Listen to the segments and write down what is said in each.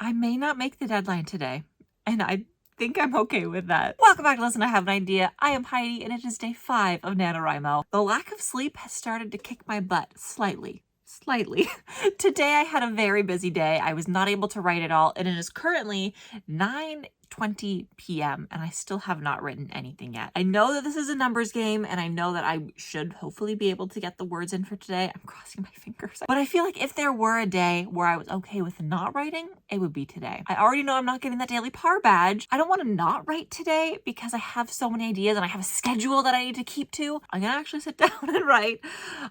I may not make the deadline today, and I think I'm okay with that. Welcome back to Listen, I Have an Idea. I am Heidi, and it is day 5 of NaNoWriMo. The lack of sleep has started to kick my butt slightly. Today I had a very busy day. I was not able to write at all, and it is currently 9:20 p.m. and I still have not written anything yet. I know that this is a numbers game, and I know that I should hopefully be able to get the words in for today. I'm crossing my fingers. But I feel like if there were a day where I was okay with not writing, it would be today. I already know I'm not getting that daily par badge. I don't want to not write today because I have so many ideas and I have a schedule that I need to keep to. I'm gonna actually sit down and write.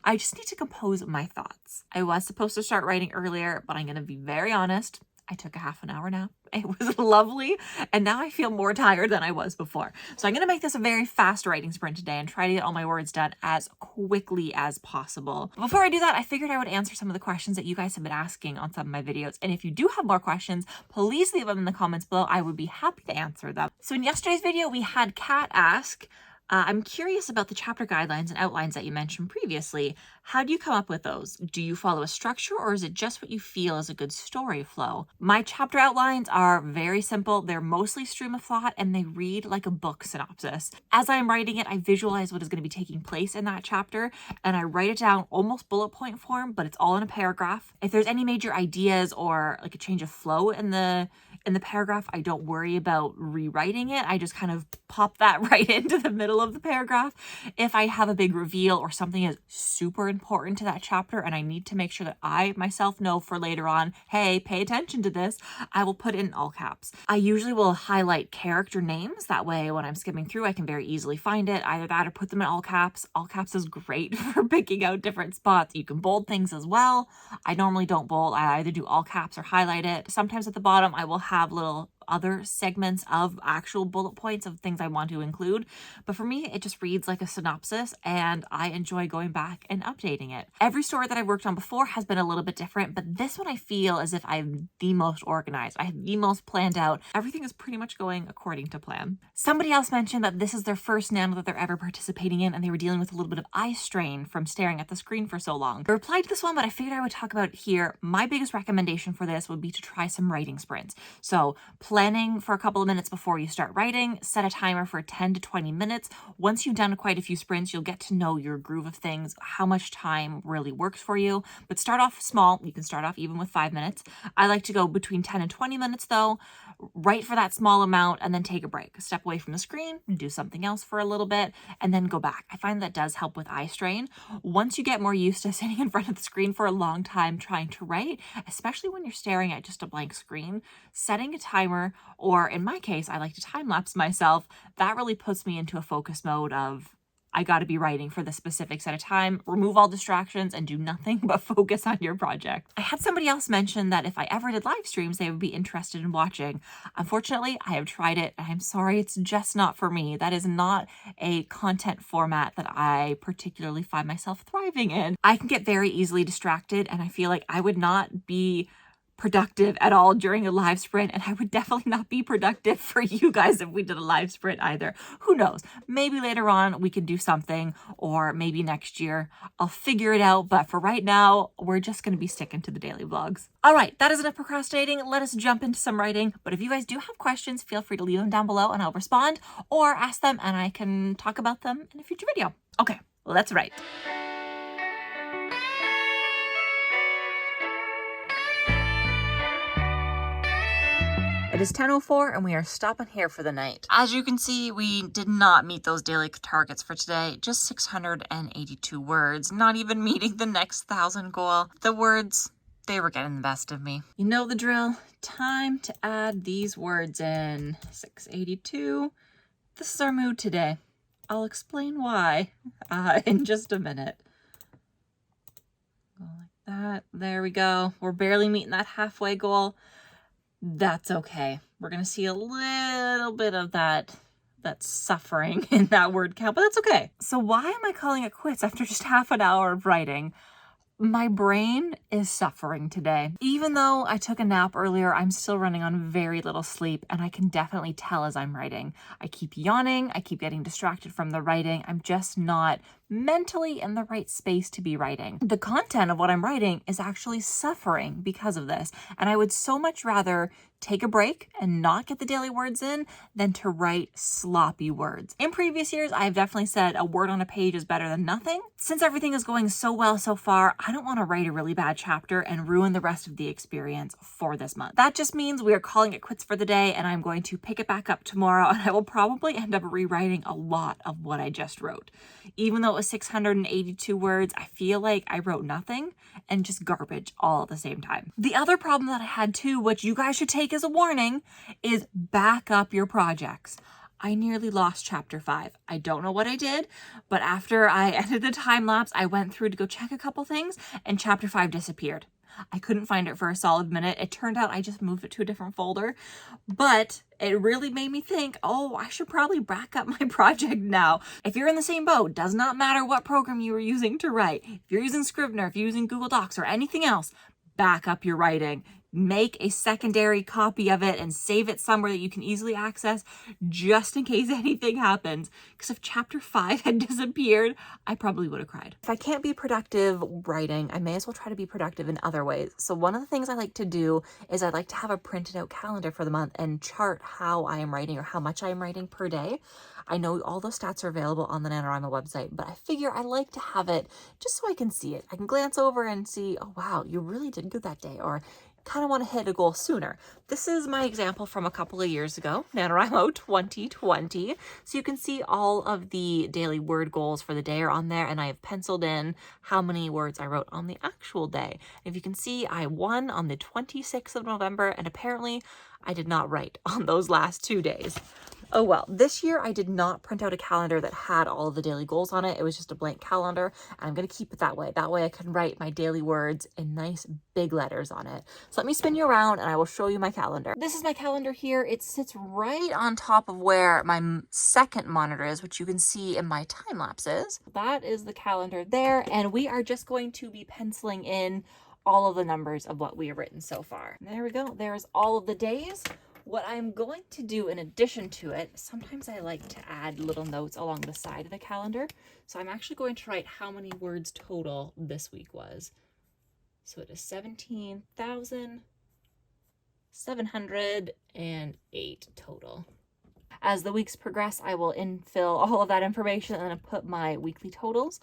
I just need to compose my thoughts. I was supposed to start writing earlier, but I'm gonna be very honest. I took a half an hour nap. It was lovely, and now I feel more tired than I was before. So I'm gonna make this a very fast writing sprint today and try to get all my words done as quickly as possible. But before I do that, I figured I would answer some of the questions that you guys have been asking on some of my videos. And if you do have more questions, please leave them in the comments below. I would be happy to answer them. So in yesterday's video, we had Kat ask, I'm curious about the chapter guidelines and outlines that you mentioned previously. How do you come up with those? Do you follow a structure, or is it just what you feel is a good story flow? My chapter outlines are very simple. They're mostly stream of thought, and they read like a book synopsis. As I'm writing it, I visualize what is going to be taking place in that chapter, and I write it down almost bullet point form, but it's all in a paragraph. If there's any major ideas or like a change of flow in the paragraph, I don't worry about rewriting it. I just kind of pop that right into the middle of the paragraph. If I have a big reveal or something is super important to that chapter and I need to make sure that I myself know for later on, hey, pay attention to this, I will put it in all caps. I usually will highlight character names. That way when I'm skimming through, I can very easily find it. Either that or put them in all caps. All caps is great for picking out different spots. You can bold things as well. I normally don't bold. I either do all caps or highlight it. Sometimes at the bottom, I will have little other segments of actual bullet points of things I want to include. But for me, it just reads like a synopsis, and I enjoy going back and updating it. Every story that I've worked on before has been a little bit different, but this one I feel as if I'm the most organized. I have the most planned out. Everything is pretty much going according to plan. Somebody else mentioned that this is their first nano that they're ever participating in, and they were dealing with a little bit of eye strain from staring at the screen for so long. I replied to this one, but I figured I would talk about it here. My biggest recommendation for this would be to try some writing sprints. So planning for a couple of minutes before you start writing, set a timer for 10 to 20 minutes. Once you've done quite a few sprints, you'll get to know your groove of things, how much time really works for you. But start off small. You can start off even with 5 minutes. I like to go between 10 and 20 minutes though, write for that small amount and then take a break. Step away from the screen, do something else for a little bit, and then go back. I find that does help with eye strain. Once you get more used to sitting in front of the screen for a long time trying to write, especially when you're staring at just a blank screen, setting a timer, or in my case, I like to time lapse myself, that really puts me into a focus mode of I got to be writing for the specific set of time, remove all distractions, and do nothing but focus on your project. I had somebody else mention that if I ever did live streams, they would be interested in watching. Unfortunately, I have tried it, and I'm sorry, it's just not for me. That is not a content format that I particularly find myself thriving in. I can get very easily distracted, and I feel like I would not be productive at all during a live sprint, and I would definitely not be productive for you guys if we did a live sprint either. Who knows? Maybe later on we can do something, or maybe next year. I'll figure it out, but for right now, we're just going to be sticking to the daily vlogs. All right, that is enough procrastinating. Let us jump into some writing. But if you guys do have questions, feel free to leave them down below and I'll respond, or ask them and I can talk about them in a future video. Okay, let's write. It is 10:04 and we are stopping here for the night. As you can see, we did not meet those daily targets for today. Just 682 words, not even meeting the next 1,000 goal. The words, they were getting the best of me. You know the drill. Time to add these words in. 682. This is our mood today. I'll explain why in just a minute. Go like that. There we go. We're barely meeting that halfway goal. That's okay. We're going to see a little bit of that suffering in that word count, but that's okay. So why am I calling it quits after just half an hour of writing? My brain is suffering today. Even though I took a nap earlier, I'm still running on very little sleep, and I can definitely tell as I'm writing. I keep yawning, I keep getting distracted from the writing. I'm just not mentally in the right space to be writing. The content of what I'm writing is actually suffering because of this, and I would so much rather take a break and not get the daily words in than to write sloppy words. In previous years, I have definitely said a word on a page is better than nothing. Since everything is going so well so far, I don't want to write a really bad chapter and ruin the rest of the experience for this month. That just means we are calling it quits for the day, and I'm going to pick it back up tomorrow, and I will probably end up rewriting a lot of what I just wrote. Even though it was 682 words, I feel like I wrote nothing and just garbage all at the same time. The other problem that I had too, which you guys should take as a warning, is back up your projects. I nearly lost chapter 5. I don't know what I did, but after I ended the time lapse, I went through to go check a couple things and chapter 5 disappeared. I couldn't find it for a solid minute. It turned out I just moved it to a different folder, but it really made me think, oh, I should probably back up my project now. If you're in the same boat, does not matter what program you were using to write. If you're using Scrivener, if you're using Google Docs or anything else, back up your writing. Make a secondary copy of it and save it somewhere that you can easily access just in case anything happens. Because if chapter 5 had disappeared, I probably would have cried. If I can't be productive writing, I may as well try to be productive in other ways. So one of the things I like to do is I like to have a printed out calendar for the month and chart how I am writing or how much I am writing per day. I know all those stats are available on the NaNoWriMo website, but I figure I like to have it just so I can see it. I can glance over and see, oh wow, you really did good that day, or kind of want to hit a goal sooner. This is my example from a couple of years ago, NaNoWriMo 2020. So you can see all of the daily word goals for the day are on there, and I have penciled in how many words I wrote on the actual day. If you can see, I won on the 26th of November, and apparently I did not write on those last 2 days. Oh well, this year I did not print out a calendar that had all of the daily goals on it. It was just a blank calendar, and I'm going to keep it that way. That way I can write my daily words in nice big letters on it. So let me spin you around and I will show you my calendar. This is my calendar here. It sits right on top of where my second monitor is, which you can see in my time lapses. That is the calendar there, and we are just going to be penciling in all of the numbers of what we have written so far. There we go. There's all of the days. What I'm going to do in addition to it, sometimes I like to add little notes along the side of the calendar. So I'm actually going to write how many words total this week was. So it is 17,708 total. As the weeks progress, I will infill all of that information and then put my weekly totals.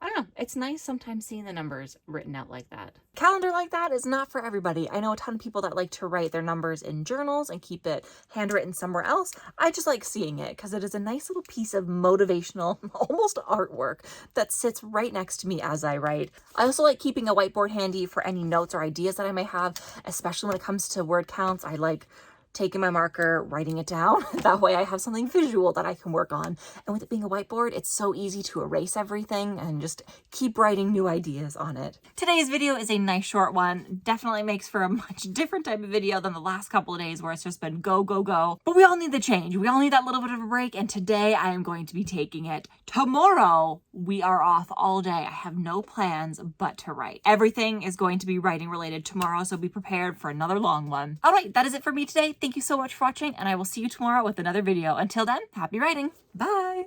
I don't know. It's nice sometimes seeing the numbers written out like that. Calendar like that is not for everybody. I know a ton of people that like to write their numbers in journals and keep it handwritten somewhere else. I just like seeing it because it is a nice little piece of motivational, almost artwork that sits right next to me as I write. I also like keeping a whiteboard handy for any notes or ideas that I may have, especially when it comes to word counts. I like taking my marker, writing it down. That way I have something visual that I can work on. And with it being a whiteboard, it's so easy to erase everything and just keep writing new ideas on it. Today's video is a nice short one. Definitely makes for a much different type of video than the last couple of days where it's just been go, go, go. But we all need the change. We all need that little bit of a break. And today I am going to be taking it. Tomorrow we are off all day. I have no plans but to write. Everything is going to be writing related tomorrow, so be prepared for another long one. All right, that is it for me today. Thank you so much for watching, and I will see you tomorrow with another video. Until then, happy writing. Bye.